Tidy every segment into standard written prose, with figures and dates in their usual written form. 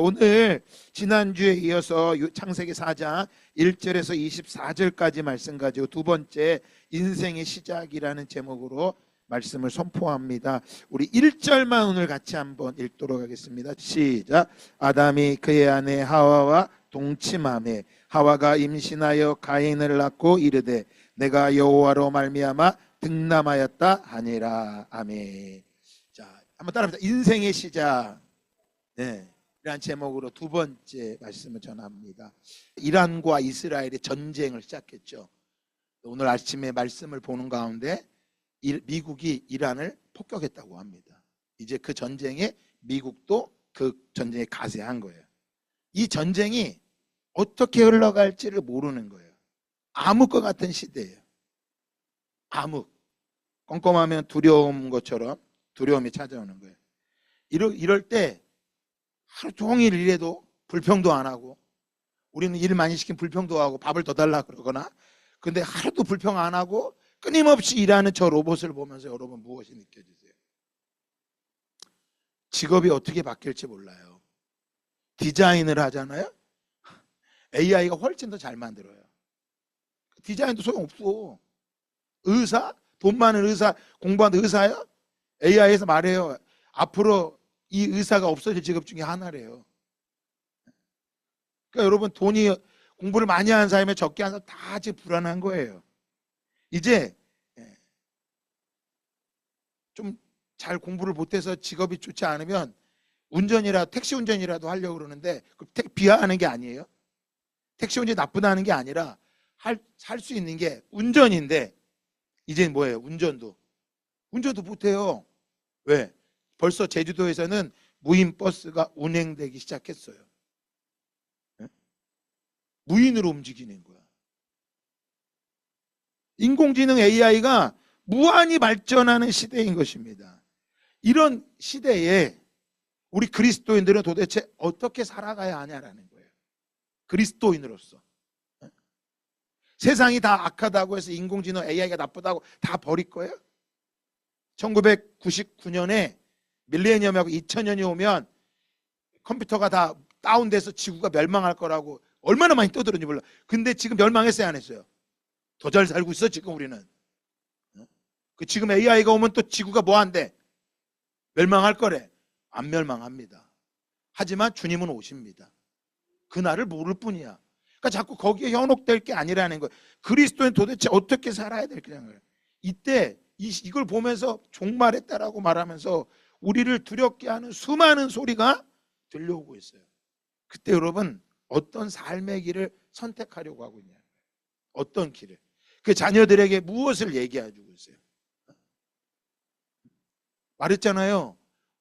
오늘 지난주에 이어서 창세기 4장 1절에서 24절까지 말씀 가지고 두 번째 인생의 시작이라는 제목으로 말씀을 선포합니다. 우리 1절만 오늘 같이 한번 읽도록 하겠습니다. 시작. 아담이 그의 아내 하와와 동침하매 하와가 임신하여 가인을 낳고 이르되 내가 여호와로 말미암아 득남하였다 하니라. 아멘. 자, 한번 따라합니다. 인생의 시작. 네. 이란 제목으로 두 번째 말씀을 전합니다. 이란과 이스라엘의 전쟁을 시작했죠. 오늘 아침에 말씀을 보는 가운데 미국이 이란을 폭격했다고 합니다. 이제 그 전쟁에 미국도 그 전쟁에 가세한 거예요. 이 전쟁이 어떻게 흘러갈지를 모르는 거예요. 암흑과 같은 시대예요. 암흑. 껌껌하면 두려운 것처럼 두려움이 찾아오는 거예요. 이럴 때 하루 종일 일해도 불평도 안 하고, 우리는 일 많이 시키면 불평도 하고 밥을 더 달라 그러거나, 근데 하루도 불평 안 하고 끊임없이 일하는 저 로봇을 보면서 여러분 무엇이 느껴지세요? 직업이 어떻게 바뀔지 몰라요. 디자인을 하잖아요. AI가 훨씬 더 잘 만들어요. 디자인도 소용없어. 의사? 돈 많은 의사, 공부하는 의사요? AI에서 말해요. 앞으로 이 의사가 없어질 직업 중에 하나래요. 그러니까 여러분, 돈이 공부를 많이 하는 사람이 적게 하는 사람 다 지금 불안한 거예요. 이제 좀 잘 공부를 못해서 직업이 좋지 않으면 택시 운전이라도 하려고 그러는데, 비하하는 게 아니에요. 택시 운전이 나쁘다는 게 아니라 할 수 있는 게 운전인데, 이제 뭐예요? 운전도 못해요. 왜? 벌써 제주도에서는 무인 버스가 운행되기 시작했어요. 무인으로 움직이는 거야. 인공지능 AI가 무한히 발전하는 시대인 것입니다. 이런 시대에 우리 그리스도인들은 도대체 어떻게 살아가야 하냐라는 거예요. 그리스도인으로서. 세상이 다 악하다고 해서 인공지능 AI가 나쁘다고 다 버릴 거예요? 1999년에 밀레니엄하고 2000년이 오면 컴퓨터가 다 다운돼서 지구가 멸망할 거라고 얼마나 많이 떠들었는지 몰라. 근데 지금 멸망했어요, 안 했어요? 더 잘 살고 있어 지금 우리는. 지금 AI가 오면 또 지구가 뭐 한대? 멸망할 거래. 안 멸망합니다. 하지만 주님은 오십니다. 그날을 모를 뿐이야. 그러니까 자꾸 거기에 현혹될 게 아니라는 거예요. 그리스도인 도대체 어떻게 살아야 될 거냐는. 이때 이걸 보면서 종말했다라고 말하면서 우리를 두렵게 하는 수많은 소리가 들려오고 있어요. 그때 여러분 어떤 삶의 길을 선택하려고 하고 있냐? 어떤 길을? 그 자녀들에게 무엇을 얘기해주고 있어요? 말했잖아요.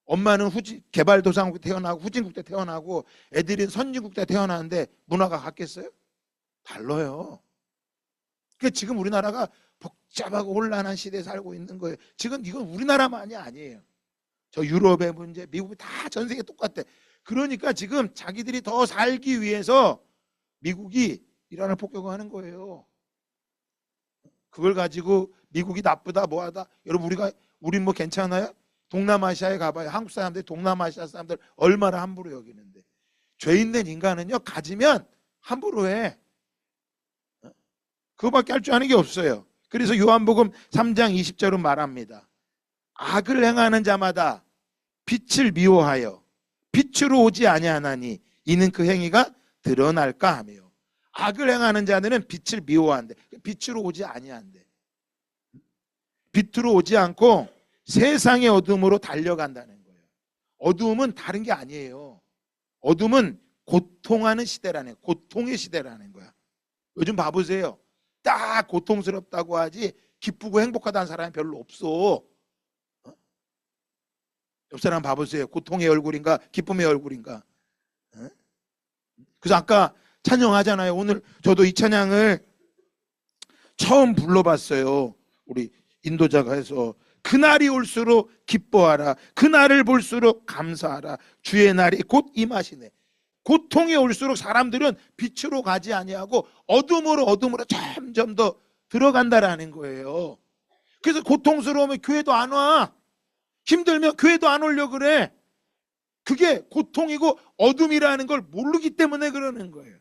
엄마는 개발도상국 때 태어나고 후진국 때 태어나고 애들은 선진국 때 태어나는데 문화가 같겠어요? 달라요. 그러니까 지금 우리나라가 복잡하고 혼란한 시대에 살고 있는 거예요. 지금 이건 우리나라만이 아니에요. 저 유럽의 문제, 미국이 다 전 세계 똑같아. 그러니까 지금 자기들이 더 살기 위해서 미국이 이란을 폭격하는 거예요. 그걸 가지고 미국이 나쁘다 뭐하다. 여러분 우린 뭐 괜찮아요? 동남아시아에 가봐요. 한국 사람들이 동남아시아 사람들 얼마나 함부로 여기는데. 죄 있는 인간은요 가지면 함부로 해. 그거밖에 할 줄 아는 게 없어요. 그래서 요한복음 3장 20절은 말합니다. 악을 행하는 자마다 빛을 미워하여 빛으로 오지 아니하나니 이는 그 행위가 드러날까 하며. 악을 행하는 자들은 빛을 미워한대. 빛으로 오지 아니한대. 빛으로 오지 않고 세상의 어둠으로 달려간다는 거예요. 어둠은 다른 게 아니에요. 어둠은 고통하는 시대라는 거예요. 고통의 시대라는 거야. 요즘 봐보세요. 딱 고통스럽다고 하지 기쁘고 행복하다는 사람이 별로 없어. 옆 사람 봐보세요. 고통의 얼굴인가 기쁨의 얼굴인가. 그래서 아까 찬양하잖아요. 오늘 저도 이 찬양을 처음 불러봤어요. 우리 인도자가 해서 그날이 올수록 기뻐하라. 그날을 볼수록 감사하라. 주의 날이 곧 임하시네. 고통이 올수록 사람들은 빛으로 가지 아니하고 어둠으로 점점 더 들어간다라는 거예요. 그래서 고통스러우면 교회도 안 와. 힘들면 교회도 안 오려고 그래. 그게 고통이고 어둠이라는 걸 모르기 때문에 그러는 거예요.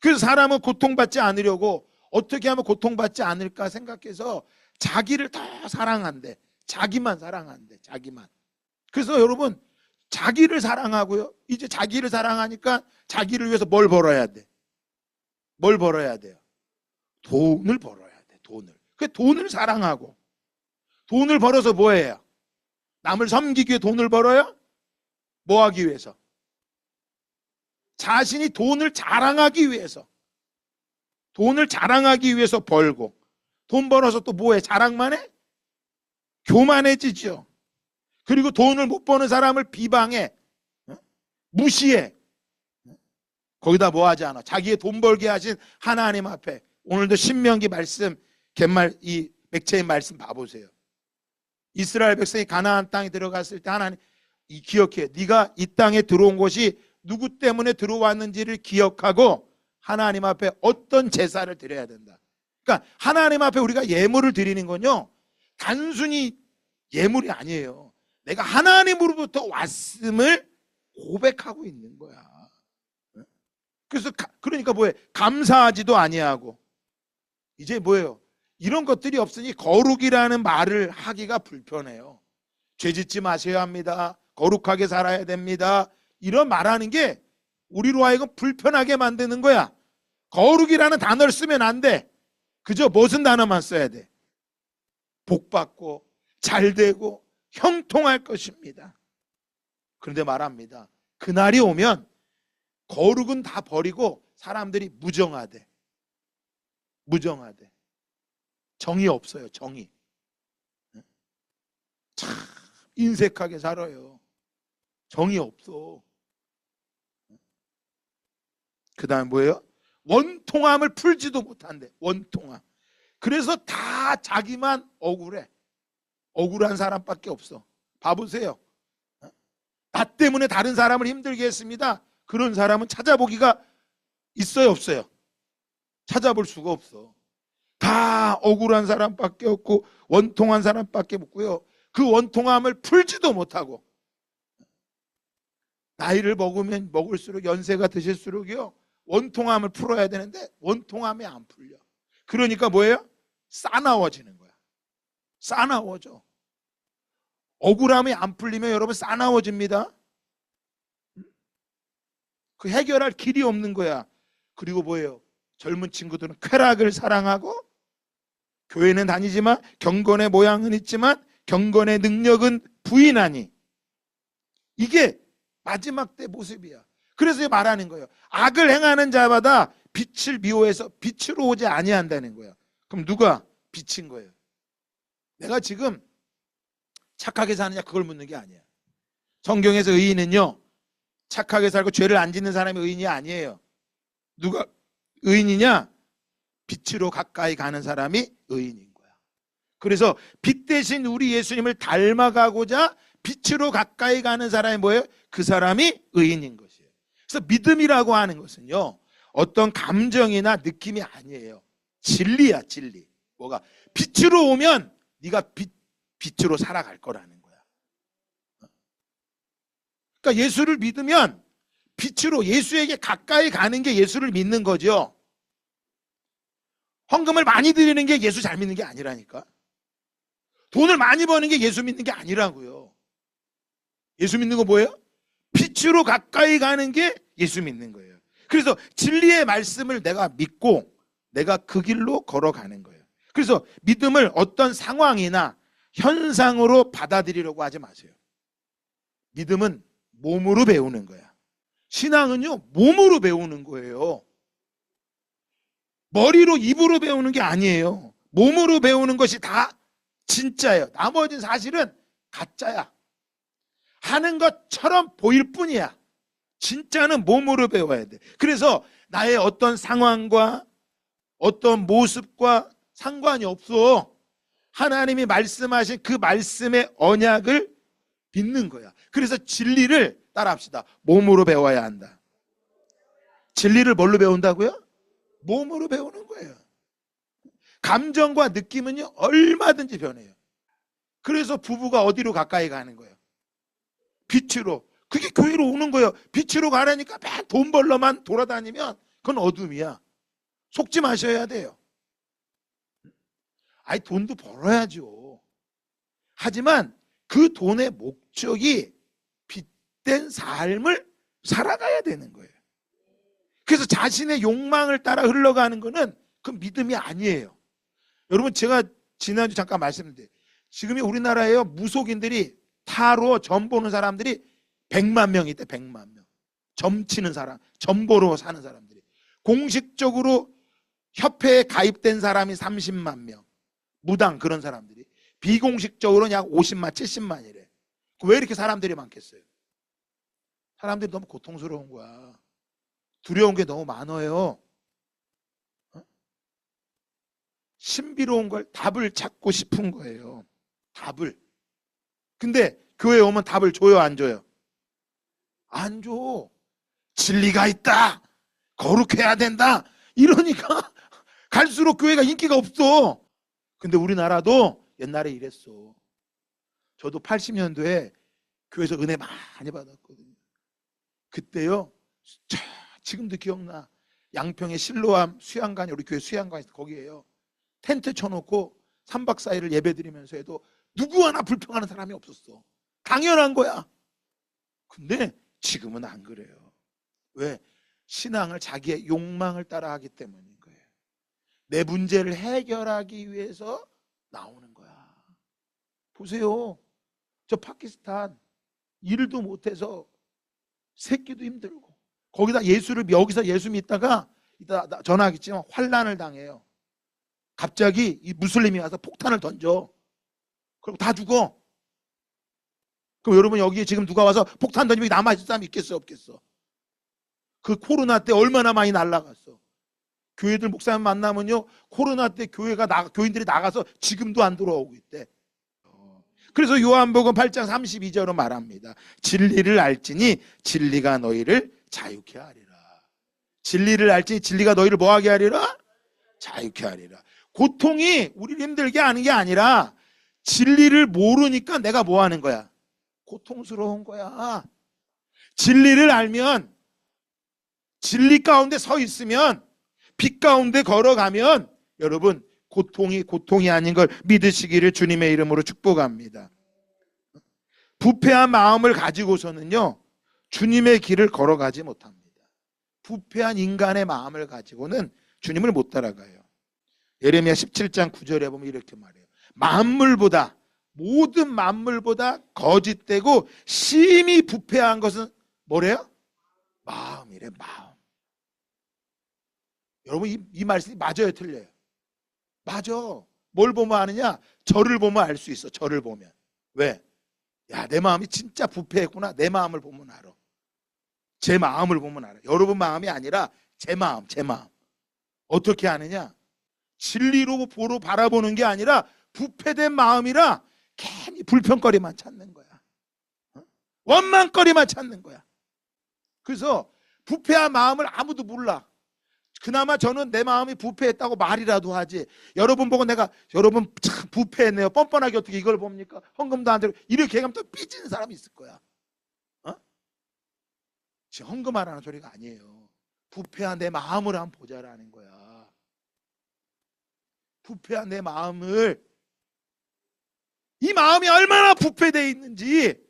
그래서 사람은 고통받지 않으려고 어떻게 하면 고통받지 않을까 생각해서 자기를 더 사랑한대. 자기만 사랑한대. 자기만. 그래서 여러분, 자기를 사랑하고요, 이제 자기를 사랑하니까 자기를 위해서 뭘 벌어야 돼? 뭘 벌어야 돼요? 돈을 벌어야 돼. 돈을. 그 돈을 사랑하고, 돈을 벌어서 뭐 해요? 남을 섬기기 위해 돈을 벌어요? 뭐 하기 위해서? 자신이 돈을 자랑하기 위해서. 돈을 자랑하기 위해서 벌고, 돈 벌어서 또 뭐 해? 자랑만 해? 교만해지죠. 그리고 돈을 못 버는 사람을 비방해, 무시해. 거기다 뭐 하지 않아? 자기의 돈 벌게 하신 하나님 앞에. 오늘도 신명기 말씀, 이 맥체인 말씀 봐보세요. 이스라엘 백성이 가나안 땅에 들어갔을 때 하나님, 기억해. 네가 이 땅에 들어온 곳이 누구 때문에 들어왔는지를 기억하고 하나님 앞에 어떤 제사를 드려야 된다. 그러니까 하나님 앞에 우리가 예물을 드리는 건요, 단순히 예물이 아니에요. 내가 하나님으로부터 왔음을 고백하고 있는 거야. 그래서 그러니까 뭐예요? 감사하지도 아니하고. 이제 뭐예요? 이런 것들이 없으니 거룩이라는 말을 하기가 불편해요. 죄짓지 마셔야 합니다. 거룩하게 살아야 됩니다. 이런 말하는 게 우리로 하여금 불편하게 만드는 거야. 거룩이라는 단어를 쓰면 안 돼. 그저 무슨 단어만 써야 돼? 복받고 잘되고 형통할 것입니다. 그런데 말합니다. 그날이 오면 거룩은 다 버리고 사람들이 무정하대. 무정하대. 정이 없어요. 정이. 참 인색하게 살아요. 정이 없어. 그 다음 뭐예요? 원통함을 풀지도 못한대. 원통함. 그래서 다 자기만 억울해. 억울한 사람밖에 없어. 봐보세요. 나 때문에 다른 사람을 힘들게 했습니다. 그런 사람은 찾아보기가 있어요, 없어요? 찾아볼 수가 없어. 다 억울한 사람밖에 없고 원통한 사람밖에 없고요. 그 원통함을 풀지도 못하고, 나이를 먹으면 먹을수록, 연세가 드실수록요, 원통함을 풀어야 되는데 원통함이 안 풀려. 그러니까 뭐예요? 싸나워지는 거야. 싸나워져. 억울함이 안 풀리면 여러분 싸나워집니다. 그 해결할 길이 없는 거야. 그리고 뭐예요? 젊은 친구들은 쾌락을 사랑하고, 교회는 다니지만 경건의 모양은 있지만 경건의 능력은 부인하니. 이게 마지막 때 모습이야. 그래서 말하는 거예요. 악을 행하는 자마다 빛을 미워해서 빛으로 오지 아니한다는 거야. 그럼 누가 빛인 거예요? 내가 지금 착하게 사느냐 그걸 묻는 게 아니야. 성경에서 의인은요, 착하게 살고 죄를 안 짓는 사람이 의인이 아니에요. 누가 의인이냐? 빛으로 가까이 가는 사람이 의인인 거야. 그래서 빛 대신 우리 예수님을 닮아가고자 빛으로 가까이 가는 사람이 뭐예요? 그 사람이 의인인 것이에요. 그래서 믿음이라고 하는 것은요, 어떤 감정이나 느낌이 아니에요. 진리야, 진리. 뭐가? 빛으로 오면 네가 빛으로 살아갈 거라는 거야. 그러니까 예수를 믿으면 빛으로, 예수에게 가까이 가는 게 예수를 믿는 거죠. 헌금을 많이 드리는 게 예수 잘 믿는 게 아니라니까. 돈을 많이 버는 게 예수 믿는 게 아니라고요. 예수 믿는 거 뭐예요? 빛으로 가까이 가는 게 예수 믿는 거예요. 그래서 진리의 말씀을 내가 믿고 내가 그 길로 걸어가는 거예요. 그래서 믿음을 어떤 상황이나 현상으로 받아들이려고 하지 마세요. 믿음은 몸으로 배우는 거야. 신앙은요, 몸으로 배우는 거예요. 머리로, 입으로 배우는 게 아니에요. 몸으로 배우는 것이 다 진짜예요. 나머지는 사실은 가짜야. 하는 것처럼 보일 뿐이야. 진짜는 몸으로 배워야 돼. 그래서 나의 어떤 상황과 어떤 모습과 상관이 없어. 하나님이 말씀하신 그 말씀의 언약을 믿는 거야. 그래서 진리를 따라합시다. 몸으로 배워야 한다. 진리를 뭘로 배운다고요? 몸으로 배우는 거예요. 감정과 느낌은요, 얼마든지 변해요. 그래서 부부가 어디로 가까이 가는 거예요? 빛으로. 그게 교회로 오는 거예요. 빛으로 가라니까 맨 돈 벌러만 돌아다니면 그건 어둠이야. 속지 마셔야 돼요. 아니 돈도 벌어야죠. 하지만 그 돈의 목적이 빛된 삶을 살아가야 되는 거예요. 그래서 자신의 욕망을 따라 흘러가는 거는 그 믿음이 아니에요. 여러분 제가 지난주 잠깐 말씀드렸는데 지금이 우리나라에요 무속인들이 타로 점 보는 사람들이 100만 명이 있대. 100만 명. 점 치는 사람, 점 보러 사는 사람들이. 공식적으로 협회에 가입된 사람이 30만 명. 무당 그런 사람들이. 비공식적으로는 약 50만, 70만이래. 왜 이렇게 사람들이 많겠어요? 사람들이 너무 고통스러운 거야. 두려운 게 너무 많아요. 신비로운 걸 답을 찾고 싶은 거예요. 답을. 근데 교회에 오면 답을 줘요, 안 줘요? 안 줘. 진리가 있다. 거룩해야 된다. 이러니까 갈수록 교회가 인기가 없어. 근데 우리나라도 옛날에 이랬어. 저도 80년도에 교회에서 은혜 많이 받았거든요. 그때요. 지금도 기억나. 양평의 실로암 수양관이 우리 교회 수양관이 거기에요. 텐트 쳐놓고 3박 4일을 예배드리면서 해도 누구 하나 불평하는 사람이 없었어. 당연한 거야. 근데 지금은 안 그래요. 왜? 신앙을 자기의 욕망을 따라하기 때문인 거예요. 내 문제를 해결하기 위해서 나오는 거야. 보세요. 저 파키스탄 일도 못해서 새끼도 힘들고 거기다 여기서 예수 믿다가 이따 전화하겠지만 환난을 당해요. 갑자기 이 무슬림이 와서 폭탄을 던져. 그리고 다 죽어. 그럼 여러분 여기에 지금 누가 와서 폭탄 던지면 남아있을 사람이 있겠어 없겠어? 그 코로나 때 얼마나 많이 날아갔어. 교회들 목사님 만나면요 코로나 때 교인들이 나가서 지금도 안 돌아오고 있대. 그래서 요한복음 8장 32절로 말합니다. 진리를 알지니 진리가 너희를 자유케 하리라. 진리를 알지니 진리가 너희를 뭐하게 하리라? 자유케 하리라. 고통이 우리를 힘들게 하는 게 아니라 진리를 모르니까 내가 뭐 하는 거야? 고통스러운 거야. 진리를 알면 진리 가운데 서 있으면 빛 가운데 걸어가면 여러분 고통이 아닌 걸 믿으시기를 주님의 이름으로 축복합니다. 부패한 마음을 가지고서는요 주님의 길을 걸어가지 못합니다. 부패한 인간의 마음을 가지고는 주님을 못 따라가요. 예레미야 17장 9절에 보면 이렇게 말해요. 모든 만물보다 거짓되고 심히 부패한 것은 뭐래요? 마음이래. 마음. 여러분 이 말씀이 맞아요 틀려요? 맞아. 뭘 보면 아느냐? 저를 보면 알 수 있어. 저를 보면. 왜? 야, 내 마음이 진짜 부패했구나. 내 마음을 보면 알아. 제 마음을 보면 알아. 여러분 마음이 아니라 제 마음. 어떻게 아느냐? 진리로 바라보는 게 아니라 부패된 마음이라 괜히 불평거리만 찾는 거야. 원망거리만 찾는 거야. 그래서 부패한 마음을 아무도 몰라. 그나마 저는 내 마음이 부패했다고 말이라도 하지. 여러분 보고 여러분 참 부패했네요. 뻔뻔하게 어떻게 이걸 봅니까? 헌금도 안 되고 이렇게 하면 또 삐지는 사람이 있을 거야. 지금 헌금하라는 소리가 아니에요. 부패한 내 마음을 한번 보자라는 거야. 부패한 내 마음을, 이 마음이 얼마나 부패되어 있는지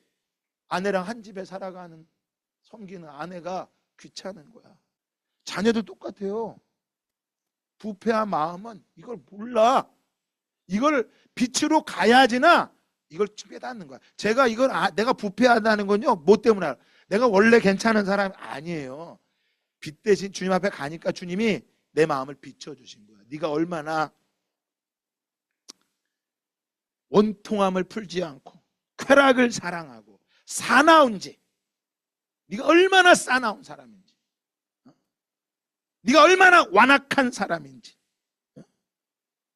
아내랑 한 집에 살아가는 섬기는 아내가 귀찮은 거야. 자녀도 똑같아요. 부패한 마음은 이걸 몰라. 이걸 빛으로 가야지나 이걸 깨닫는 거야. 제가 이걸 내가 부패하다는 건요 뭐 때문에 알아? 내가 원래 괜찮은 사람이 아니에요. 빛 대신 주님 앞에 가니까 주님이 내 마음을 비춰주신 거야. 네가 얼마나 원통함을 풀지 않고 쾌락을 사랑하고 사나운지, 네가 얼마나 사나운 사람인지, 네가 얼마나 완악한 사람인지.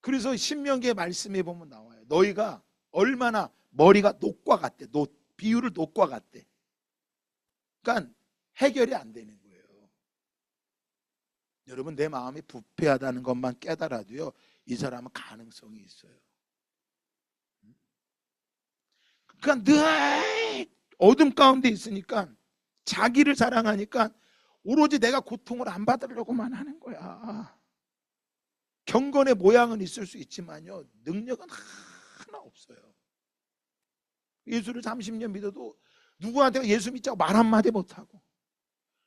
그래서 신명기의 말씀에 보면 나와요. 너희가 얼마나 머리가 녹과 같대. 비유를 녹과 같대. 그러니까 해결이 안 되는 거예요. 여러분 내 마음이 부패하다는 것만 깨달아도요 이 사람은 가능성이 있어요. 그러니까 늘 어둠 가운데 있으니까 자기를 사랑하니까 오로지 내가 고통을 안 받으려고만 하는 거야. 경건의 모양은 있을 수 있지만요, 능력은 하나 없어요. 예수를 30년 믿어도 누구한테 예수 믿자고 말 한마디 못하고,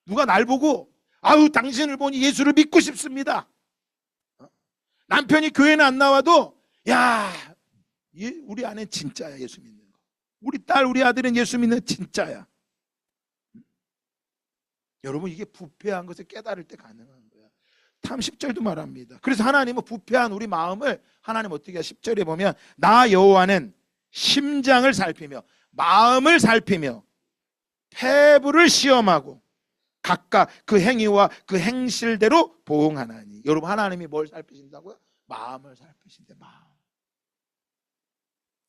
누가 날 보고 아유 당신을 보니 예수를 믿고 싶습니다, 남편이 교회는 안 나와도 야 우리 아내는 진짜야 예수 믿는 거, 우리 딸 우리 아들은 예수 믿는 진짜야. 여러분 이게 부패한 것을 깨달을 때 가능한 거야. 다음 10절도 말합니다. 그래서 하나님은 부패한 우리 마음을 하나님 어떻게 해요? 10절에 보면 나 여호와는 심장을 살피며 마음을 살피며 폐부를 시험하고 각각 그 행위와 그 행실대로 보응하나니. 여러분 하나님이 뭘 살피신다고요? 마음을 살피신대.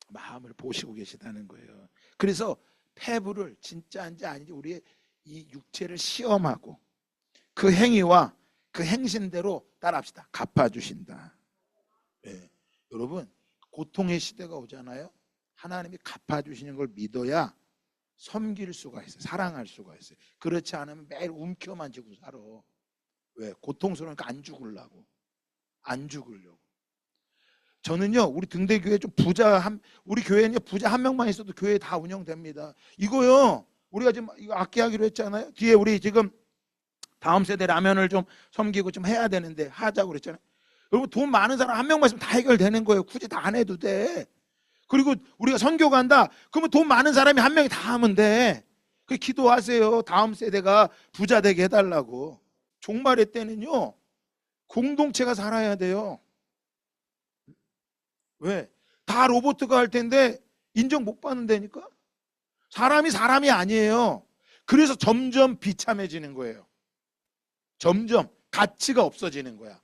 마음을 보시고 계시다는 거예요. 그래서 폐부를 진짜인지 아닌지 우리의 이 육체를 시험하고 그 행위와 그 행신대로 따라합시다. 갚아주신다. 네. 여러분 고통의 시대가 오잖아요. 하나님이 갚아주시는 걸 믿어야 섬길 수가 있어요. 사랑할 수가 있어요. 그렇지 않으면 매일 움켜만 지고 살아. 왜? 고통스러우니까 안 죽으려고. 저는요 우리 등대교회 좀 우리 교회는 부자 한 명만 있어도 교회 다 운영됩니다. 이거요 우리가 지금 이거 악기하기로 했잖아요. 뒤에 우리 지금 다음 세대 라면을 좀 섬기고 좀 해야 되는데 하자고 그랬잖아요. 여러분 돈 많은 사람 한 명만 있으면 다 해결되는 거예요. 굳이 다 안 해도 돼. 그리고 우리가 선교 간다 그러면 돈 많은 사람이 한 명이 다 하면 돼. 그 기도하세요. 다음 세대가 부자 되게 해달라고. 종말의 때는요 공동체가 살아야 돼요. 왜? 다 로봇가 할 텐데 인정 못 받는다니까. 사람이 아니에요. 그래서 점점 비참해지는 거예요. 점점 가치가 없어지는 거야.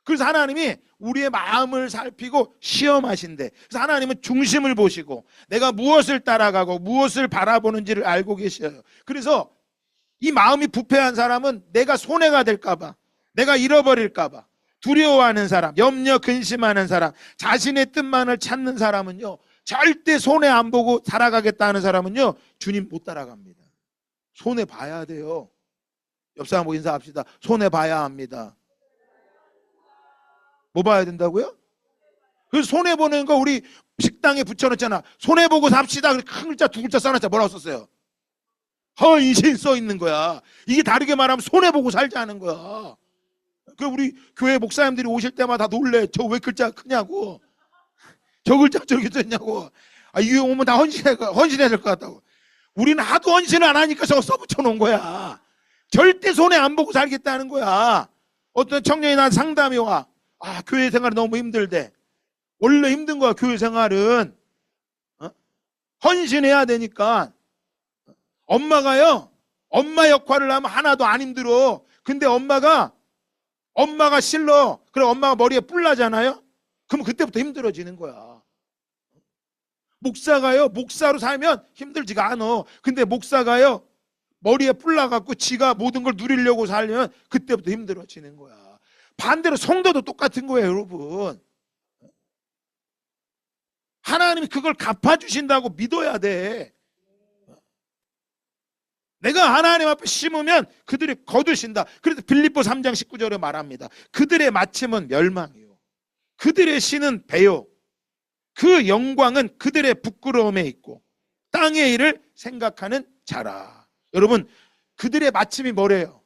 그래서 하나님이 우리의 마음을 살피고 시험하신대. 그래서 하나님은 중심을 보시고 내가 무엇을 따라가고 무엇을 바라보는지를 알고 계셔요. 그래서 이 마음이 부패한 사람은 내가 손해가 될까 봐, 내가 잃어버릴까 봐 두려워하는 사람, 염려 근심하는 사람, 자신의 뜻만을 찾는 사람은요 절대 손해 안 보고 살아가겠다는 사람은요 주님 못 따라갑니다. 손해 봐야 돼요. 옆 사람하고 인사합시다. 손해 봐야 합니다. 뭐 봐야 된다고요? 그래서 손해 보는 거 우리 식당에 붙여놓잖아. 손해 보고 삽시다. 큰 글자 두 글자 써놨잖아. 뭐라고 썼어요? 헌신 써 있는 거야. 이게 다르게 말하면 손해 보고 살자는 거야. 그 우리 교회 목사님들이 오실 때마다 놀래. 저 왜 글자가 크냐고. 저 글자 저렇게 썼냐고. 이게 오면 다 헌신해야 될 것 같다고. 우리는 하도 헌신을 안 하니까 저거 써붙여 놓은 거야. 절대 손해 안 보고 살겠다는 거야. 어떤 청년이 난 상담이 와. 교회 생활이 너무 힘들대. 원래 힘든 거야 교회 생활은. 헌신해야 되니까. 엄마가요 엄마 역할을 하면 하나도 안 힘들어. 근데 엄마가 싫어. 그래 엄마가 머리에 뿔 나잖아요. 그럼 그때부터 힘들어지는 거야. 목사가요 목사로 살면 힘들지가 않아. 근데 목사가요 머리에 뿔 나갖고 지가 모든 걸 누리려고 살면 그때부터 힘들어지는 거야. 반대로 성도도 똑같은 거예요 여러분. 하나님이 그걸 갚아주신다고 믿어야 돼. 내가 하나님 앞에 심으면 그들이 거두신다. 그래서 빌립보 3장 19절에 말합니다. 그들의 마침은 멸망이요 그들의 신은 배요 그 영광은 그들의 부끄러움에 있고 땅의 일을 생각하는 자라. 여러분 그들의 마침이 뭐래요?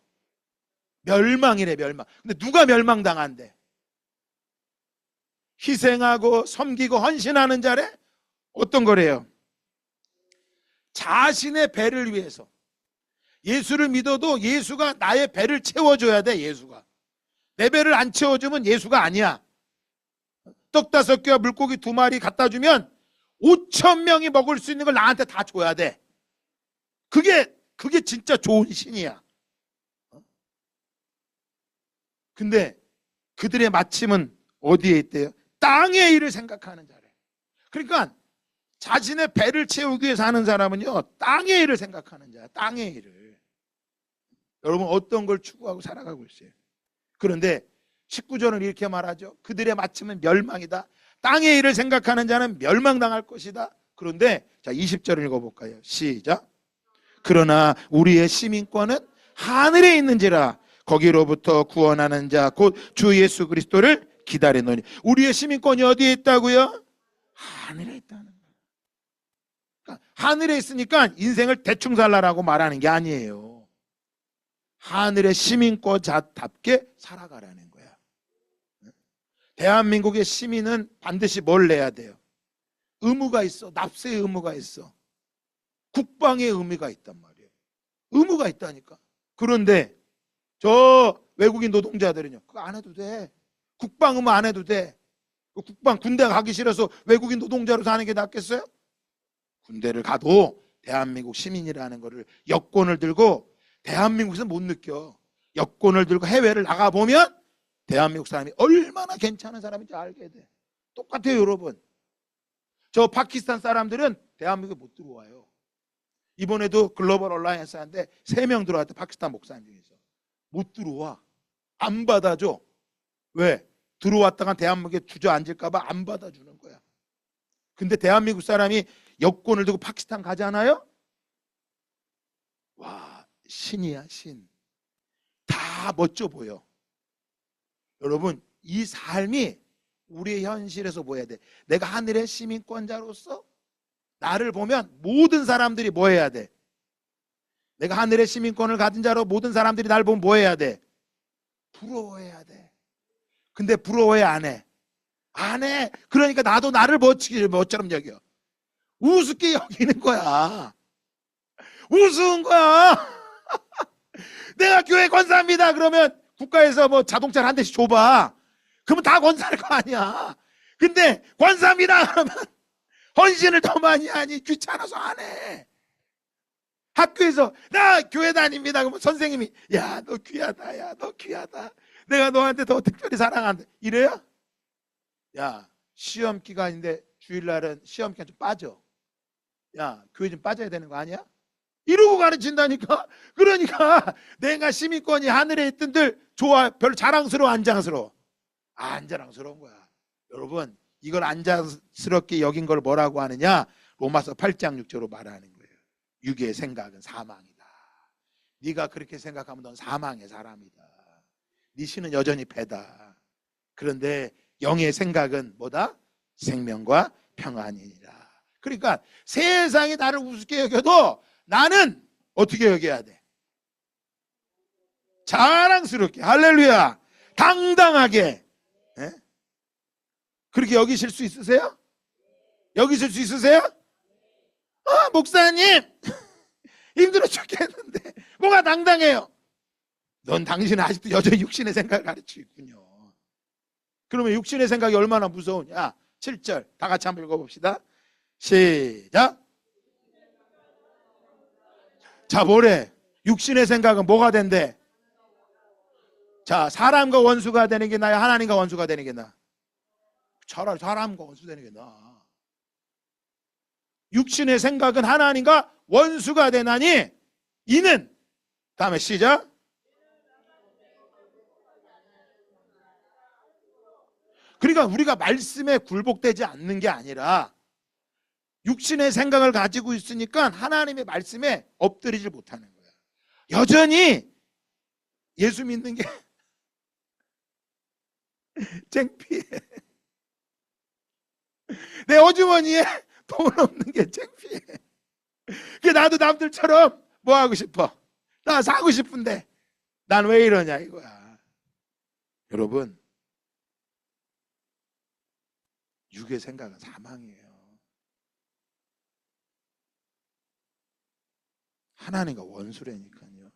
멸망이래. 멸망. 근데 누가 멸망당한대? 희생하고 섬기고 헌신하는 자래? 어떤 거래요? 자신의 배를 위해서. 예수를 믿어도 예수가 나의 배를 채워줘야 돼. 예수가 내 배를 안 채워주면 예수가 아니야. 떡 5개와 물고기 2마리 갖다 주면 5,000명이 먹을 수 있는 걸 나한테 다 줘야 돼. 그게 진짜 좋은 신이야. 근데 그들의 마침은 어디에 있대요? 땅의 일을 생각하는 자래. 그러니까 자신의 배를 채우기 위해서 하는 사람은요 땅의 일을 생각하는 자야. 땅의 일을. 여러분 어떤 걸 추구하고 살아가고 있어요? 그런데 19절은 이렇게 말하죠. 그들의 마침은 멸망이다. 땅의 일을 생각하는 자는 멸망당할 것이다. 그런데 자 20절을 읽어볼까요? 시작. 그러나 우리의 시민권은 하늘에 있는지라 거기로부터 구원하는 자 곧 주 예수 그리스도를 기다리노니. 우리의 시민권이 어디에 있다고요? 하늘에 있다는 거예요. 그러니까 하늘에 있으니까 인생을 대충 살라라고 말하는 게 아니에요. 하늘의 시민권자답게 살아가라는 거야. 대한민국의 시민은 반드시 뭘 내야 돼요? 의무가 있어. 납세의 의무가 있어. 국방의 의무가 있단 말이에요. 의무가 있다니까. 그런데 저 외국인 노동자들은요, 그거 안 해도 돼. 국방 의무 안 해도 돼. 국방 군대 가기 싫어서 외국인 노동자로 사는 게 낫겠어요? 군대를 가도 대한민국 시민이라는 거를 여권을 들고 대한민국에서 못 느껴. 여권을 들고 해외를 나가보면 대한민국 사람이 얼마나 괜찮은 사람인지 알게 돼. 똑같아요, 여러분. 저 파키스탄 사람들은 대한민국에 못 들어와요. 이번에도 글로벌 얼라이언스 하는데 3명 들어왔대. 파키스탄 목사님 중에서 못 들어와. 안 받아줘. 왜? 들어왔다가 대한민국에 주저앉을까 봐 안 받아주는 거야. 근데 대한민국 사람이 여권을 들고 파키스탄 가잖아요. 와, 신이야, 신. 다 멋져 보여. 여러분, 이 삶이 우리의 현실에서 뭐 해야 돼? 내가 하늘의 시민권자로서 나를 보면 모든 사람들이 뭐 해야 돼? 내가 하늘의 시민권을 가진 자로 모든 사람들이 나를 보면 뭐 해야 돼? 부러워해야 돼. 근데 부러워해 안 해? 안 해. 그러니까 나도 나를 뭐처럼 여겨. 우습게 여기는 거야. 우스운 거야. 내가 교회 권사입니다. 그러면 국가에서 뭐 자동차를 한 대씩 줘봐. 그러면 다 권사할 거 아니야. 근데 권사입니다. 그러면 헌신을 더 많이 하니 귀찮아서 안 해. 학교에서 나 교회 다닙니다. 그러면 선생님이 야, 너 귀하다. 야, 너 귀하다. 내가 너한테 더 특별히 사랑한다. 이래요? 야, 시험 기간인데 주일날은 시험 기간 좀 빠져. 야, 교회 좀 빠져야 되는 거 아니야? 이러고 가르친다니까. 그러니까 내가 시민권이 하늘에 있던들 좋아. 별로 자랑스러워 안 자랑스러워? 안 자랑스러운 거야. 여러분, 이걸 안 자랑스럽게 여긴 걸 뭐라고 하느냐? 로마서 8장 6절로 말하는 거예요. 육의 생각은 사망이다. 네가 그렇게 생각하면 넌 사망의 사람이다. 네 신은 여전히 배다. 그런데 영의 생각은 뭐다? 생명과 평안이니라. 그러니까 세상이 나를 우습게 여겨도 나는 어떻게 여겨야 돼? 자랑스럽게, 할렐루야, 당당하게. 예? 그렇게 여기실 수 있으세요? 여기실 수 있으세요? 목사님 힘들어 죽겠는데 뭐가 당당해요? 넌 당신은 아직도 여전히 육신의 생각을 가르치고 있군요. 그러면 육신의 생각이 얼마나 무서우냐? 7절 다 같이 한번 읽어봅시다. 시작. 자, 뭐래? 육신의 생각은 뭐가 된대? 자, 사람과 원수가 되는 게 나야? 하나님과 원수가 되는 게 나? 차라리 사람과 원수 되는 게 나. 육신의 생각은 하나님과 원수가 되나니 이는, 다음에 시작. 그러니까 우리가 말씀에 굴복되지 않는 게 아니라 육신의 생각을 가지고 있으니까 하나님의 말씀에 엎드리질 못하는 거야. 여전히 예수 믿는 게 창피해. 내 어주머니에 돈 없는 게 창피해. 나도 남들처럼 뭐 하고 싶어? 나 사고 싶은데 난 왜 이러냐 이거야. 여러분, 육의 생각은 사망이에요. 하나님과 원수라니까요.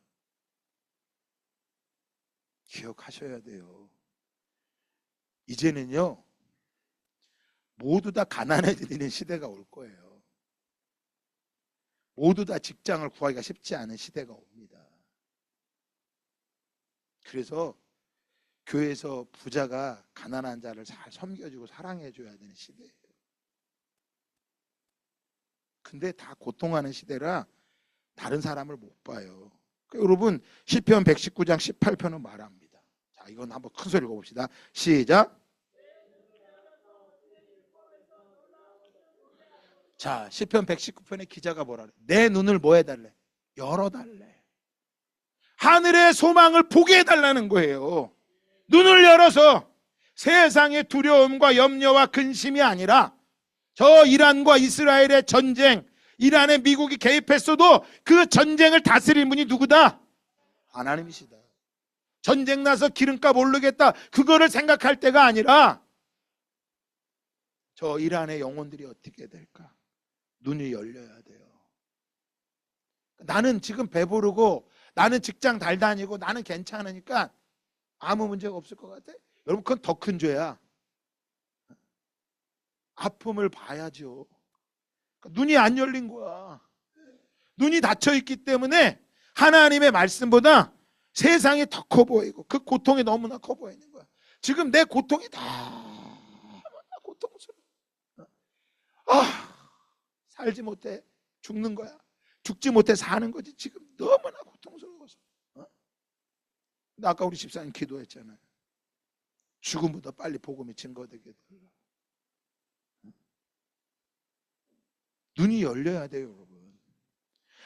기억하셔야 돼요. 이제는요, 모두 다 가난해지는 시대가 올 거예요. 모두 다 직장을 구하기가 쉽지 않은 시대가 옵니다. 그래서 교회에서 부자가 가난한 자를 잘 섬겨주고 사랑해줘야 되는 시대예요. 근데 다 고통하는 시대라 다른 사람을 못 봐요. 여러분, 시편 119장 18편은 말합니다. 자, 이건 한번 큰 소리 읽어봅시다. 시작. 자, 시편 119편의 기자가 뭐라 그래? 내 눈을 뭐 해달래? 열어달래. 하늘의 소망을 보게 해달라는 거예요. 눈을 열어서 세상의 두려움과 염려와 근심이 아니라 저 이란과 이스라엘의 전쟁, 이란에 미국이 개입했어도 그 전쟁을 다스릴 분이 누구다? 하나님이시다. 전쟁 나서 기름값 오르겠다, 그거를 생각할 때가 아니라 저 이란의 영혼들이 어떻게 될까? 눈이 열려야 돼요. 나는 지금 배부르고 나는 직장 잘 다니고 나는 괜찮으니까 아무 문제가 없을 것 같아? 여러분, 그건 더 큰 죄야. 아픔을 봐야죠. 눈이 안 열린 거야. 눈이 닫혀 있기 때문에 하나님의 말씀보다 세상이 더 커 보이고 그 고통이 너무나 커 보이는 거야. 지금 내 고통이 너무나 고통스러워. 살지 못해 죽는 거야. 죽지 못해 사는 거지. 지금 너무나 고통스러워서. 근데 아까 우리 집사님 기도했잖아요. 죽음보다 빨리 복음이 증거되게 달라. 눈이 열려야 돼요, 여러분.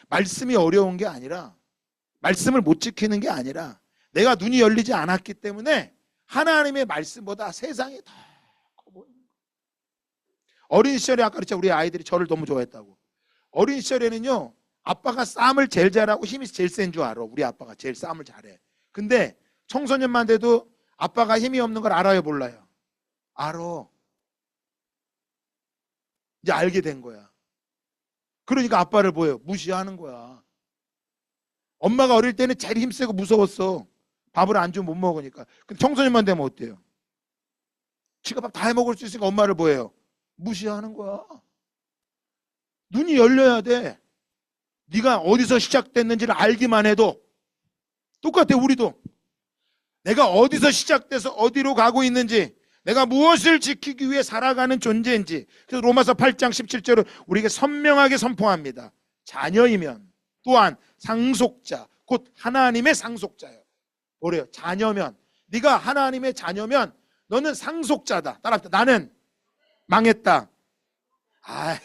말씀이 어려운 게 아니라, 말씀을 못 지키는 게 아니라 내가 눈이 열리지 않았기 때문에 하나님의 말씀보다 세상이 더 커 보이는 거예요. 어린 시절에 아까 그랬죠. 우리 아이들이 저를 너무 좋아했다고. 어린 시절에는요, 아빠가 싸움을 제일 잘하고 힘이 제일 센 줄 알아. 우리 아빠가 제일 싸움을 잘해. 근데 청소년만 돼도 아빠가 힘이 없는 걸 알아요, 몰라요? 알아. 이제 알게 된 거야. 그러니까 아빠를 뭐예요? 무시하는 거야. 엄마가 어릴 때는 제일 힘세고 무서웠어. 밥을 안 주면 못 먹으니까. 근데 청소년만 되면 어때요? 지가 밥 다 해먹을 수 있으니까 엄마를 뭐예요? 무시하는 거야. 눈이 열려야 돼. 네가 어디서 시작됐는지를 알기만 해도 똑같아. 우리도 내가 어디서 시작돼서 어디로 가고 있는지, 내가 무엇을 지키기 위해 살아가는 존재인지. 그래서 로마서 8장 17절은 우리에게 선명하게 선포합니다. 자녀이면 또한 상속자, 곧 하나님의 상속자예요. 뭐래요? 자녀면, 네가 하나님의 자녀면 너는 상속자다. 따라합시다. 나는 망했다.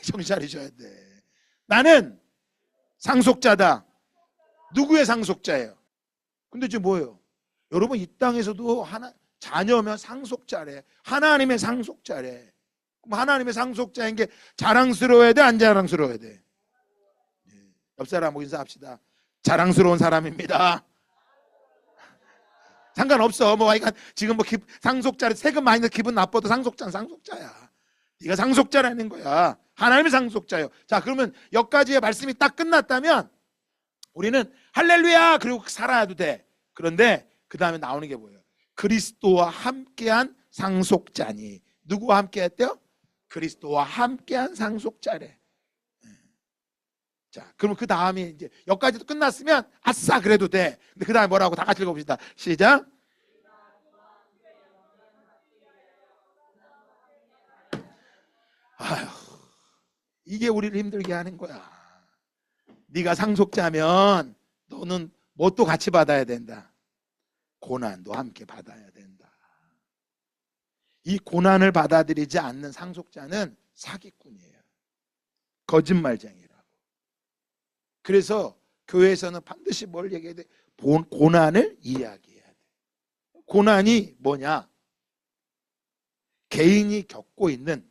정신 차리셔야 돼. 나는 상속자다. 누구의 상속자예요? 근데 지금 뭐예요? 여러분, 이 땅에서도 자녀면 상속자래. 하나님의 상속자래. 그럼 하나님의 상속자인 게 자랑스러워야 돼, 안 자랑스러워야 돼? 옆 사람하고 인사합시다. 자랑스러운 사람입니다. 상관없어. 지금 상속자를 세금 많이 내서 기분 나빠도 상속자는 상속자야. 네가 상속자라는 거야. 하나님의 상속자예요. 자, 그러면 여기까지의 말씀이 딱 끝났다면 우리는 할렐루야 그리고 살아야도 돼. 그런데 그 다음에 나오는 게 뭐예요? 그리스도와 함께한 상속자니. 누구와 함께 했대요? 그리스도와 함께한 상속자래. 자, 그러면 그 다음에 이제 여기까지도 끝났으면 아싸 그래도 돼. 근데 그 다음에 뭐라고? 다 같이 읽어봅시다. 시작. 이게 우리를 힘들게 하는 거야. 네가 상속자면 너는 뭣도 같이 받아야 된다. 고난도 함께 받아야 된다. 이 고난을 받아들이지 않는 상속자는 사기꾼이에요. 거짓말쟁이라고. 그래서 교회에서는 반드시 뭘 얘기해야 돼? 고난을 이야기해야 돼. 고난이 뭐냐? 개인이 겪고 있는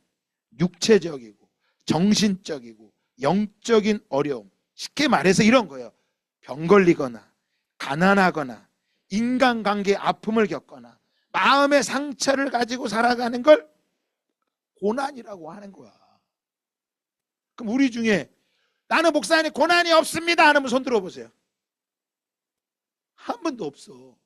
육체적이고 정신적이고 영적인 어려움, 쉽게 말해서 이런 거예요. 병 걸리거나 가난하거나 인간관계의 아픔을 겪거나 마음의 상처를 가지고 살아가는 걸 고난이라고 하는 거야. 그럼 우리 중에 나는 목사님 고난이 없습니다 하는 분 손 들어보세요. 한 분도 없어.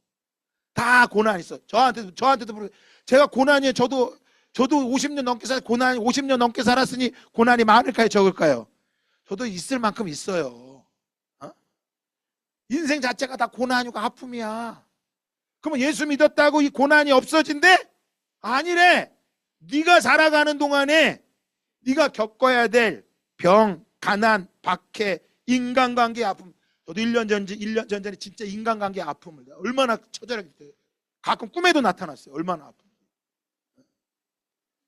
다 고난 있어. 저한테도 물어요. 제가 고난이에요. 저도 50년 넘게 50년 넘게 살았으니 고난이 많을까요, 적을까요? 저도 있을 만큼 있어요. 인생 자체가 다 고난이고 아픔이야. 그러면 예수 믿었다고 이 고난이 없어진대? 아니래. 네가 살아가는 동안에 네가 겪어야 될 병, 가난, 박해, 인간관계 아픔. 저도 1년 전에 진짜 인간관계 아픔을 얼마나 처절하게 가끔 꿈에도 나타났어요. 얼마나 아픔.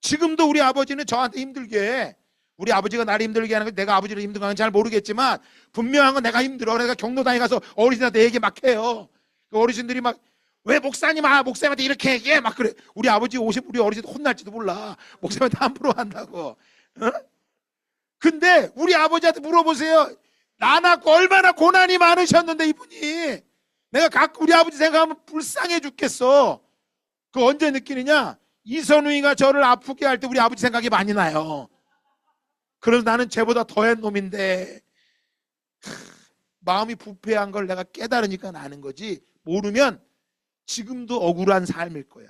지금도 우리 아버지는 저한테 힘들게 해. 우리 아버지가 나를 힘들게 하는 건 내가 아버지를 힘든 건 잘 모르겠지만 분명한 건 내가 힘들어. 내가 경로당에 가서 어르신한테 얘기 막 해요. 그 어르신들이 막 왜 목사님한테 이렇게 얘기해? 막 그래. 우리 아버지 오십 우리 어르신 혼날지도 몰라. 목사님한테 함부로 한다고. 어? 근데 우리 아버지한테 물어보세요. 나 낳고 얼마나 고난이 많으셨는데 이분이. 내가 가끔 우리 아버지 생각하면 불쌍해 죽겠어. 그 언제 느끼느냐? 이선우이가 저를 아프게 할 때 우리 아버지 생각이 많이 나요. 그래서 나는 쟤보다 더한 놈인데 마음이 부패한 걸 내가 깨달으니까 나는 거지. 모르면 지금도 억울한 삶일 거야.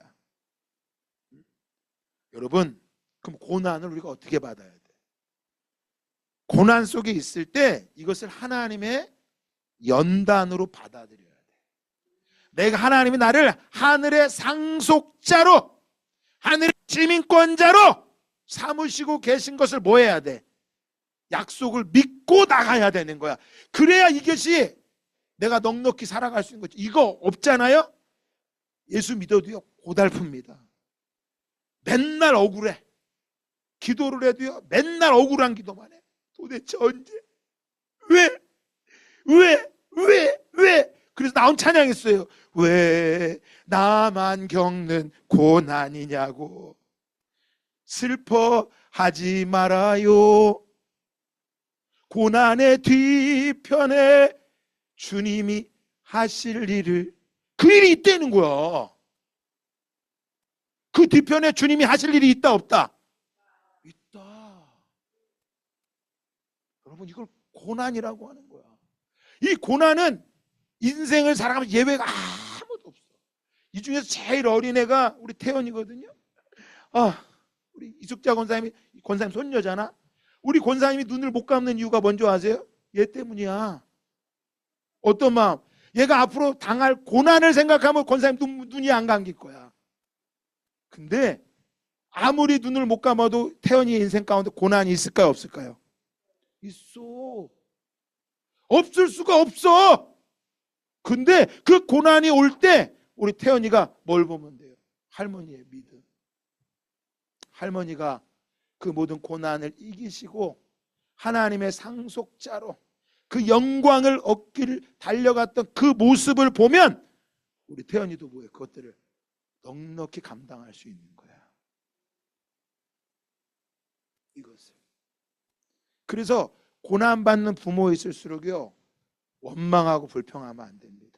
여러분, 그럼 고난을 우리가 어떻게 받아야 돼? 고난 속에 있을 때 이것을 하나님의 연단으로 받아들여야 돼. 내가 하나님이 나를 하늘의 상속자로, 하늘의 시민권자로 삼으시고 계신 것을 뭐 해야 돼? 약속을 믿고 나가야 되는 거야. 그래야 이것이 내가 넉넉히 살아갈 수 있는 거지. 이거 없잖아요? 예수 믿어도요 고달픕니다. 맨날 억울해. 기도를 해도요 맨날 억울한 기도만 해. 도대체 언제? 왜? 그래서 나온 찬양했어요. 왜 나만 겪는 고난이냐고. 슬퍼하지 말아요. 고난의 뒤편에 주님이 하실 일을, 그 일이 있다는 거야. 그 뒤편에 주님이 하실 일이 있다 없다? 있다. 여러분, 이걸 고난이라고 하는 거야. 이 고난은 인생을 살아가면 예외가 아무도 없어. 이 중에서 제일 어린 애가 우리 태연이거든요. 우리 이숙자 권사님 손녀잖아. 우리 권사님이 눈을 못 감는 이유가 뭔지 아세요? 얘 때문이야. 어떤 마음? 얘가 앞으로 당할 고난을 생각하면 권사님 눈이 안 감길 거야. 근데 아무리 눈을 못 감아도 태연이의 인생 가운데 고난이 있을까요, 없을까요? 있어. 없을 수가 없어. 근데 그 고난이 올 때 우리 태연이가 뭘 보면 돼요? 할머니의 믿음. 할머니가 그 모든 고난을 이기시고 하나님의 상속자로 그 영광을 얻기를 달려갔던 그 모습을 보면 우리 태연이도 뭐예요? 그것들을 넉넉히 감당할 수 있는 거야. 이것을. 그래서 고난받는 부모 있을수록요 원망하고 불평하면 안 됩니다.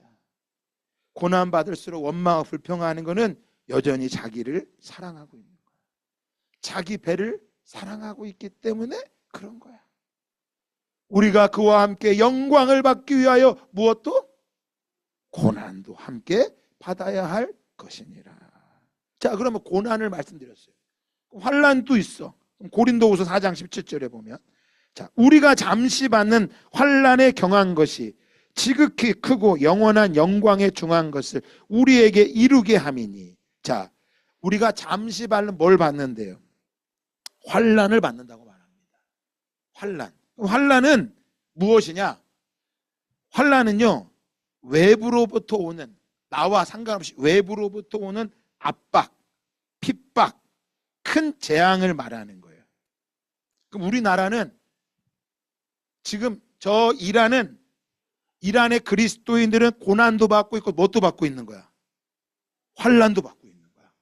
고난받을수록 원망하고 불평하는 것은 여전히 자기를 사랑하고 있는 거야. 자기 배를 사랑하고 있기 때문에 그런 거야. 우리가 그와 함께 영광을 받기 위하여 무엇도? 고난도 함께 받아야 할 것이니라. 자, 그러면 고난을 말씀드렸어요. 환난도 있어. 고린도후서 4장 17절에 보면, 자, 우리가 잠시 받는 환난에 경한 것이 지극히 크고 영원한 영광에 중한 것을 우리에게 이루게 함이니. 자, 우리가 잠시 받는 뭘 받는데요? 환난을 받는다고 말합니다. 환난은 무엇이냐? 환난은요 외부로부터 오는, 나와 상관없이 외부로부터 오는 압박, 핍박, 큰 재앙을 말하는 거예요. 그럼 우리나라는 지금 저 이란의 그리스도인들은 고난도 받고 있고 뭣도 받고 있는 거야? 환난도 받고 있는 거야.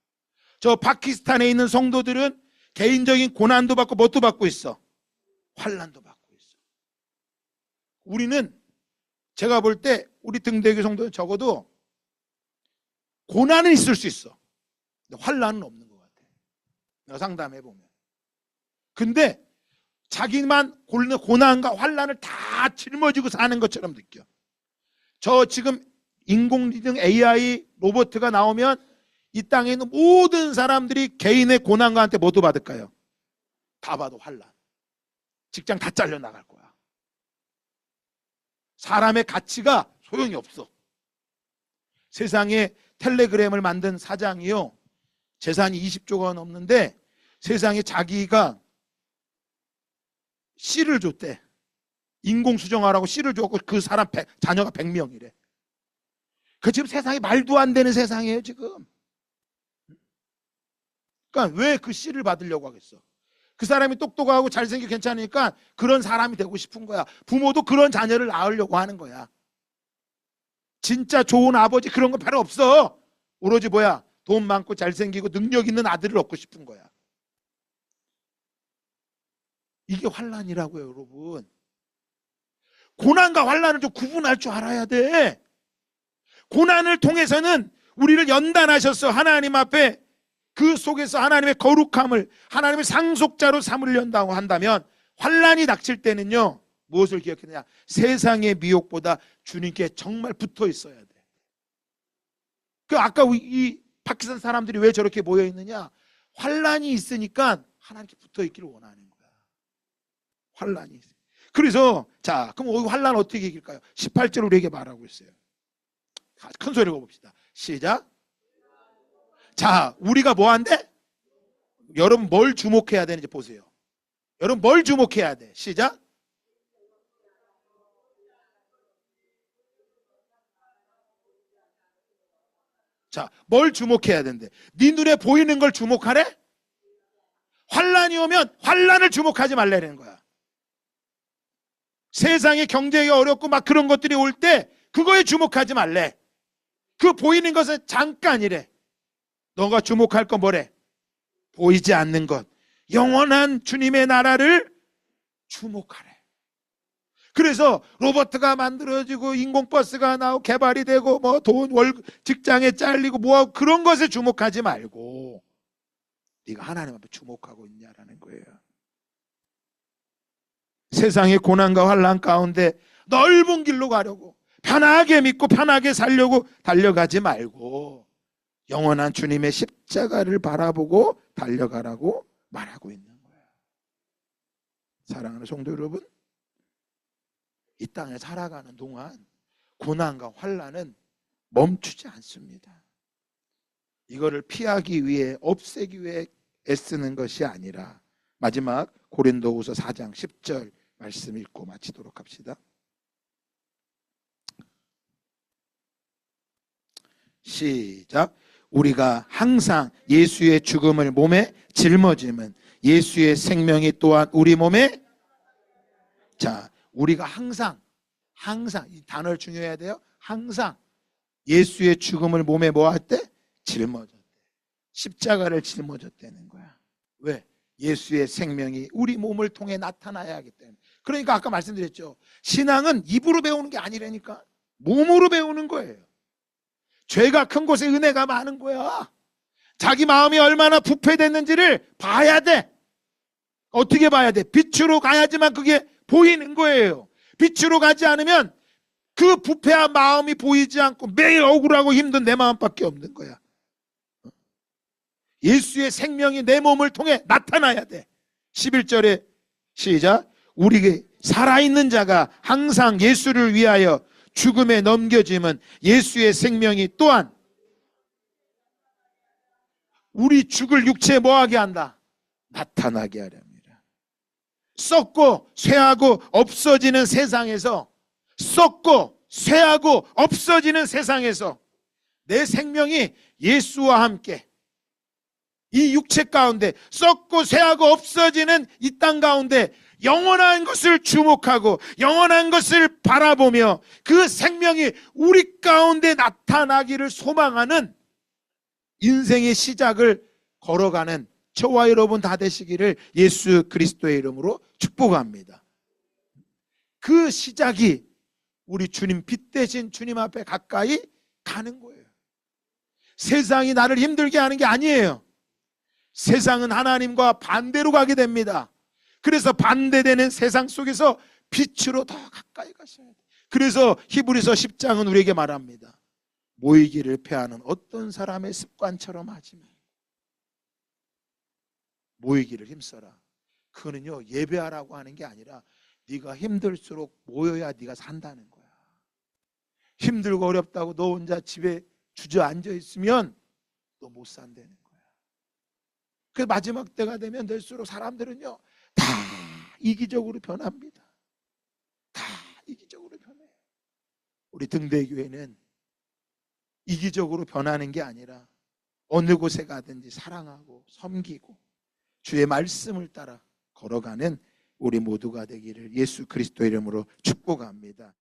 저 파키스탄에 있는 성도들은 개인적인 고난도 받고 뭣도 받고 있어? 환난도 받고 있어. 우리는, 제가 볼 때 우리 등대교 성도는 적어도 고난은 있을 수 있어. 근데 환난은 없는 것 같아. 내가 상담해 보면. 근데 자기만 고난과 환난을 다 짊어지고 사는 것처럼 느껴. 저 지금 인공지능 AI 로봇가 나오면 이 땅에 있는 모든 사람들이 개인의 고난과 함께 뭐도 받을까요? 다 봐도 환난. 직장 다 잘려나갈 거야. 사람의 가치가 소용이 없어. 세상에 텔레그램을 만든 사장이요, 재산이 20조가 넘는데 세상에 자기가 씨를 줬대. 인공수정하라고 씨를 줬고 그 사람 자녀가 100명이래. 그 지금 세상이 말도 안 되는 세상이에요 지금. 그러니까 왜 그 씨를 받으려고 하겠어? 그 사람이 똑똑하고 잘생기고 괜찮으니까 그런 사람이 되고 싶은 거야. 부모도 그런 자녀를 낳으려고 하는 거야. 진짜 좋은 아버지 그런 거 별로 없어. 오로지 뭐야? 돈 많고 잘생기고 능력 있는 아들을 얻고 싶은 거야. 이게 환난이라고요, 여러분. 고난과 환난을 좀 구분할 줄 알아야 돼. 고난을 통해서는 우리를 연단하셔서 하나님 앞에 그 속에서 하나님의 거룩함을, 하나님의 상속자로 삼으려고 한다면, 환난이 닥칠 때는요 무엇을 기억해야 되냐? 세상의 미혹보다 주님께 정말 붙어 있어야 돼. 그 아까 이 파키스탄 사람들이 왜 저렇게 모여 있느냐? 환난이 있으니까 하나님께 붙어 있기를 원하는 거야. 환난이 있어요. 그래서 자, 그럼 이 환난 어떻게 이길까요? 18절 우리에게 말하고 있어요. 큰 소리로 읽어봅시다. 시작. 자, 우리가 뭐 한대? 여러분 뭘 주목해야 되는지 보세요. 여러분 뭘 주목해야 돼? 시작. 자, 뭘 주목해야 되는데? 네 눈에 보이는 걸 주목하래? 환란이 오면 환란을 주목하지 말라는 거야. 세상에 경제가 어렵고 막 그런 것들이 올 때 그거에 주목하지 말래. 그 보이는 것은 잠깐이래. 너가 주목할 건 뭐래? 보이지 않는 것, 영원한 주님의 나라를 주목하래. 그래서 로봇가 만들어지고 인공버스가 나오고 개발이 되고 뭐 돈 직장에 잘리고 뭐하고 그런 것에 주목하지 말고 네가 하나님 앞에 주목하고 있냐라는 거예요. 세상의 고난과 환난 가운데 넓은 길로 가려고 편하게 믿고 편하게 살려고 달려가지 말고 영원한 주님의 십자가를 바라보고 달려가라고 말하고 있는 거예요. 사랑하는 성도 여러분, 이 땅에 살아가는 동안 고난과 환난은 멈추지 않습니다. 이거를 피하기 위해, 없애기 위해 애쓰는 것이 아니라 마지막 고린도후서 4장 10절 말씀 읽고 마치도록 합시다. 시작. 우리가 항상 예수의 죽음을 몸에 짊어지면 예수의 생명이 또한 우리 몸에, 자, 우리가 항상 이 단어를 중요해야 돼요. 항상 예수의 죽음을 몸에 뭐 할 때? 짊어졌대. 십자가를 짊어졌다는 거야. 왜? 예수의 생명이 우리 몸을 통해 나타나야 하기 때문에. 그러니까 아까 말씀드렸죠. 신앙은 입으로 배우는 게 아니라니까. 몸으로 배우는 거예요. 죄가 큰 곳에 은혜가 많은 거야. 자기 마음이 얼마나 부패됐는지를 봐야 돼. 어떻게 봐야 돼? 빛으로 가야지만 그게 보이는 거예요. 빛으로 가지 않으면 그 부패한 마음이 보이지 않고 매일 억울하고 힘든 내 마음밖에 없는 거야. 예수의 생명이 내 몸을 통해 나타나야 돼. 11절에 시작. 우리 살아있는 자가 항상 예수를 위하여 죽음에 넘겨짐은 예수의 생명이 또한 우리 죽을 육체에 뭐하게 한다? 나타나게 하렵니다. 썩고 쇠하고 없어지는 세상에서, 썩고 쇠하고 없어지는 세상에서 내 생명이 예수와 함께 이 육체 가운데, 썩고 쇠하고 없어지는 이 땅 가운데 영원한 것을 주목하고 영원한 것을 바라보며 그 생명이 우리 가운데 나타나기를 소망하는 인생의 시작을 걸어가는 저와 여러분 다 되시기를 예수 그리스도의 이름으로 축복합니다. 그 시작이 우리 주님, 빛 대신 주님 앞에 가까이 가는 거예요. 세상이 나를 힘들게 하는 게 아니에요. 세상은 하나님과 반대로 가게 됩니다. 그래서 반대되는 세상 속에서 빛으로 더 가까이 가셔야 돼요. 그래서 히브리서 10장은 우리에게 말합니다. 모이기를 패하는 어떤 사람의 습관처럼 하지 말고 모이기를 힘써라. 그거는요, 예배하라고 하는 게 아니라 네가 힘들수록 모여야 네가 산다는 거야. 힘들고 어렵다고 너 혼자 집에 주저앉아 있으면 너 못 산다는 거야. 그 마지막 때가 되면 될수록 사람들은요 다 이기적으로 변합니다. 다 이기적으로 변해요. 우리 등대교회는 이기적으로 변하는 게 아니라 어느 곳에 가든지 사랑하고 섬기고 주의 말씀을 따라 걸어가는 우리 모두가 되기를 예수 그리스도 이름으로 축복합니다.